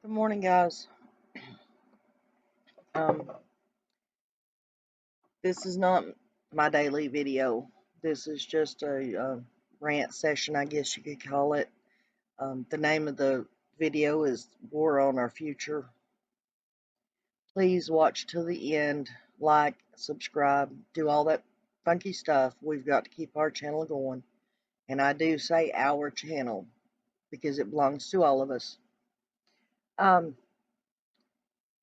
Good morning, guys. Um, this is not my daily video. This is just a rant session, I guess you could call it. The name of the video is War on Our Future. Please watch till the end, like, subscribe, do all that funky stuff. We've got to keep our channel going. And I do say our channel because it belongs to all of us.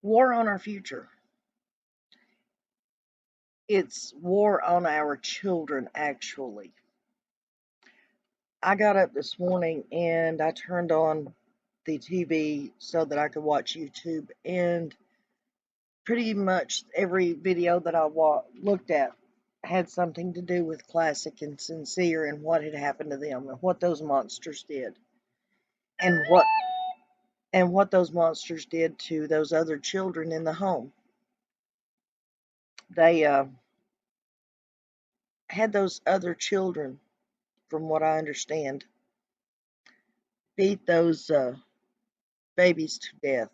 War on our future. It's war on our children, actually. I got up this morning and I turned on the TV so that I could watch YouTube, and pretty much every video that I looked at had something to do with Classic and Sincere and what had happened to them and what those monsters did, and what those monsters did to those other children in the home. They had those other children, from what I understand, beat those babies to death.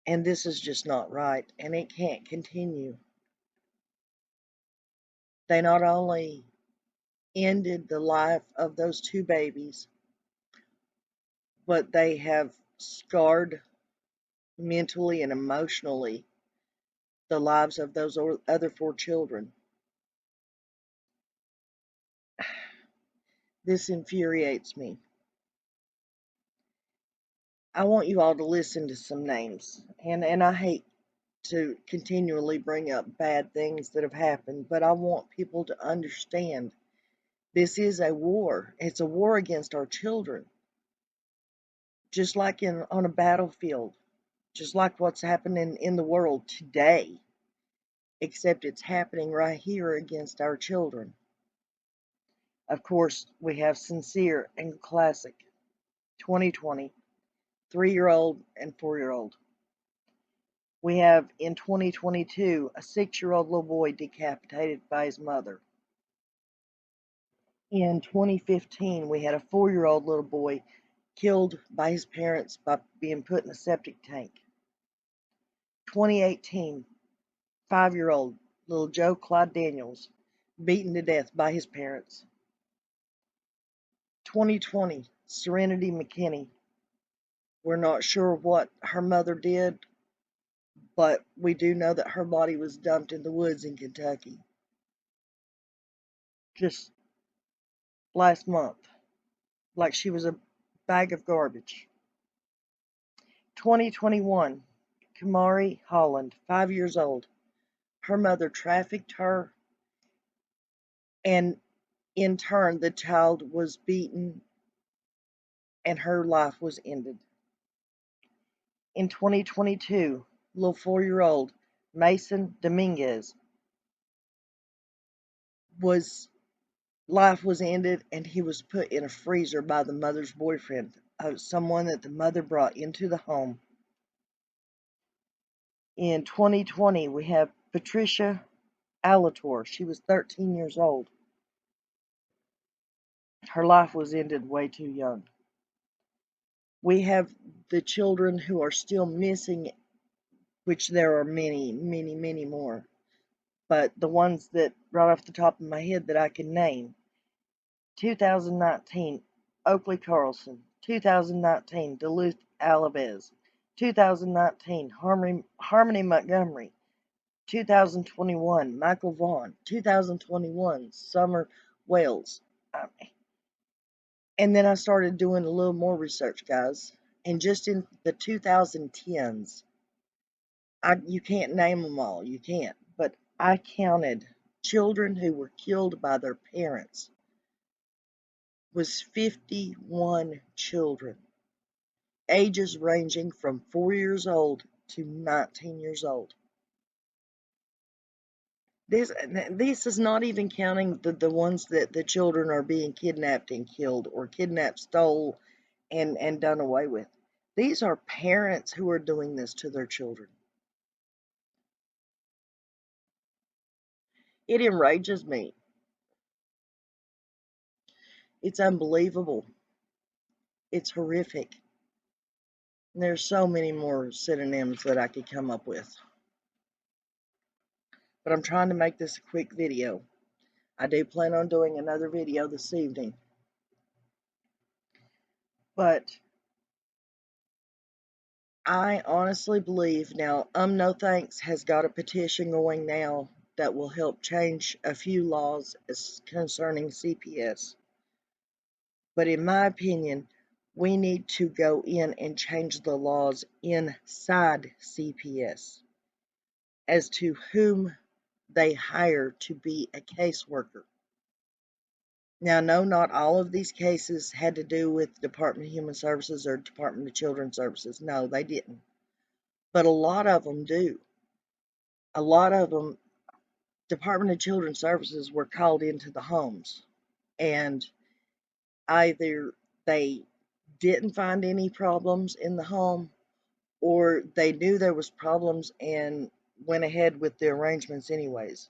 And this is just not right, and it can't continue. They not only ended the life of those two babies, but they have scarred mentally and emotionally the lives of those other four children. This infuriates me. I want you all to listen to some names, and I hate to continually bring up bad things that have happened, but I want people to understand this is a war. It's a war against our children. Just like on a battlefield, just like what's happening in the world today, except it's happening right here against our children. Of course, we have Sincere and Classic, 2020, 3-year-old and 4-year-old. We have in 2022 a 6-year-old little boy decapitated by his mother. In 2015, we had a 4-year-old little boy killed by his parents by being put in a septic tank. 2018, 5-year-old little Joe Clyde Daniels beaten to death by his parents. 2020, Serenity McKinney. We're not sure what her mother did, but we do know that her body was dumped in the woods in Kentucky just last month, like she was a bag of garbage. 2021, Kamarie Holand, 5 years old. Her mother trafficked her, and in turn, the child was beaten and her life was ended. In 2022, little 4-year-old Mason Dominguez life was ended, and he was put in a freezer by the mother's boyfriend, someone that the mother brought into the home. In 2020, we have Patricia Alator. She was 13 years old. Her life was ended way too young. We have the children who are still missing, which there are many, many, many more. But the ones that right off the top of my head that I can name: 2019, Oakley Carlson; 2019, Dulce Alavez; 2019, Harmony Montgomery; 2021, Michael Vaughan; 2021, summerwells. And then I started doing a little more research, guys. And just in the 2010s, you can't name them all, you can't. But I counted children who were killed by their parents was 51 children, ages ranging from 4 years old to 19 years old. This is not even counting the ones that the children are being kidnapped and killed, or kidnapped, stole, and done away with. These are parents who are doing this to their children. It enrages me. It's unbelievable. It's horrific. And there's so many more synonyms that I could come up with. But I'm trying to make this a quick video. I do plan on doing another video this evening. But I honestly believe now, No Thanks has got a petition going now that will help change a few laws concerning CPS. But in my opinion, we need to go in and change the laws inside CPS as to whom they hire to be a caseworker. Now, no, not all of these cases had to do with Department of Human Services or Department of Children's Services. No, they didn't. But a lot of them do. A lot of them, Department of Children's Services were called into the homes, and either they didn't find any problems in the home, or they knew there was problems and went ahead with the arrangements anyways.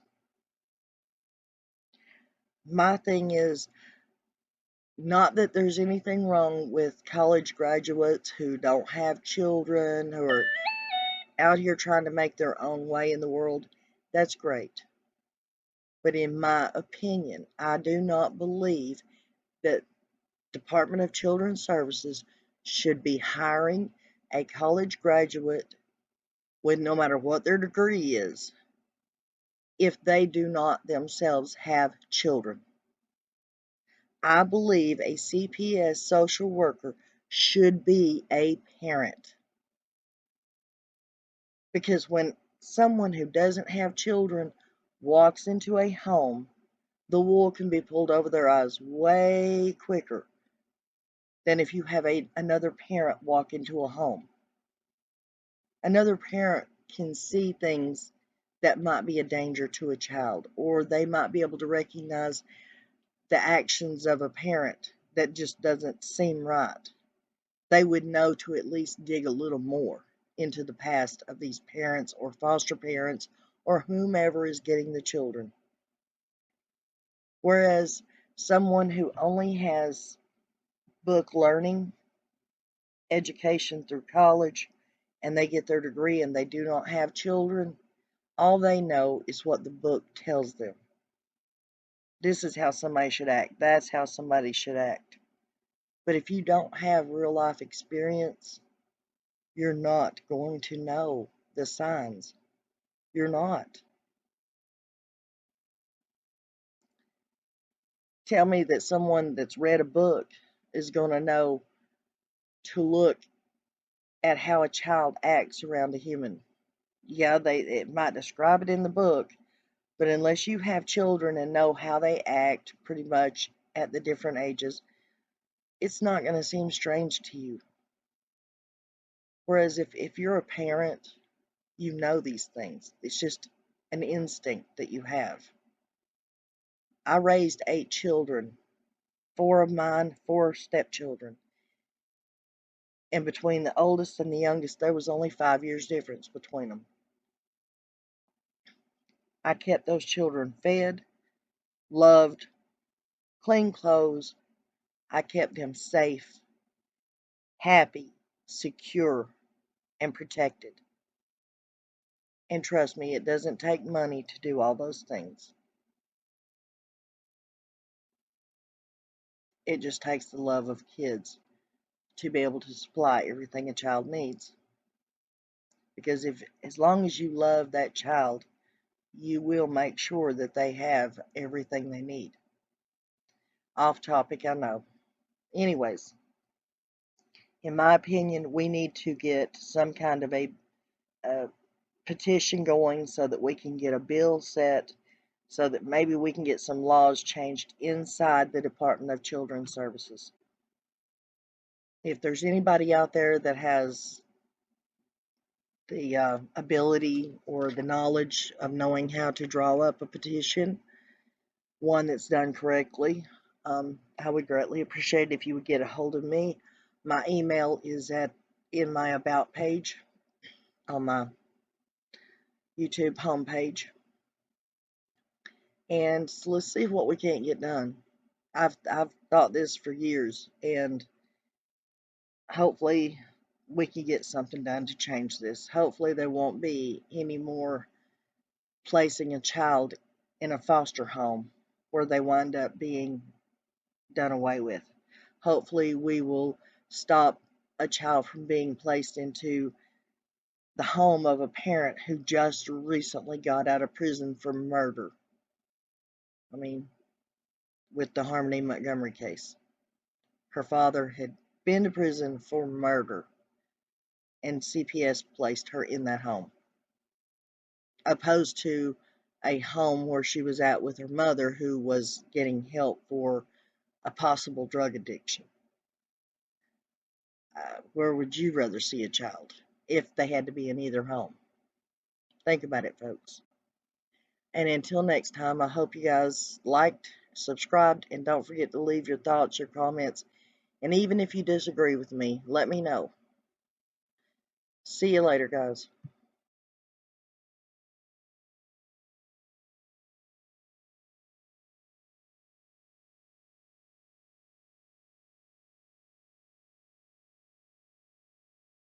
My thing is, not that there's anything wrong with college graduates who don't have children, who are out here trying to make their own way in the world. That's great. But in my opinion, I do not believe that Department of Children's Services should be hiring a college graduate with, no matter what their degree is, if they do not themselves have children. I believe a CPS social worker should be a parent. Because when someone who doesn't have children walks into a home, the wool can be pulled over their eyes way quicker than if you have another parent walk into a home. Another parent can see things that might be a danger to a child, or they might be able to recognize the actions of a parent that just doesn't seem right. They would know to at least dig a little more into the past of these parents or foster parents or whomever is getting the children. Whereas someone who only has book learning, education through college, and they get their degree and they do not have children, all they know is what the book tells them. This is how somebody should act. That's how somebody should act. But if you don't have real life experience, you're not going to know the signs. You're not. Tell me that someone that's read a book is going to know to look at how a child acts around a human. Yeah, it might describe it in the book, but unless you have children and know how they act pretty much at the different ages, it's not going to seem strange to you. Whereas if you're a parent, you know these things. It's just an instinct that you have. I raised 8 children, 4 of mine, 4 stepchildren. And between the oldest and the youngest, there was only 5 years difference between them. I kept those children fed, loved, clean clothes. I kept them safe, happy, secure, and protected. And trust me, it doesn't take money to do all those things. It just takes the love of kids to be able to supply everything a child needs. Because as long as you love that child, you will make sure that they have everything they need. Off topic, I know. Anyways, in my opinion, we need to get some kind of a petition going so that we can get a bill set, so that maybe we can get some laws changed inside the Department of Children's Services. If there's anybody out there that has the ability or the knowledge of knowing how to draw up a petition, one that's done correctly, I would greatly appreciate it if you would get a hold of me. My email is in my About page on my YouTube homepage. And so let's see what we can't get done. I've thought this for years, and hopefully we can get something done to change this. Hopefully there won't be any more placing a child in a foster home where they wind up being done away with. Hopefully we will stop a child from being placed into the home of a parent who just recently got out of prison for murder. I mean, with the Harmony Montgomery case. Her father had been to prison for murder, and CPS placed her in that home, opposed to a home where she was at with her mother who was getting help for a possible drug addiction. Where would you rather see a child if they had to be in either home? Think about it, folks. And until next time, I hope you guys liked, subscribed, and don't forget to leave your thoughts, your comments, and even if you disagree with me, let me know. See you later, guys.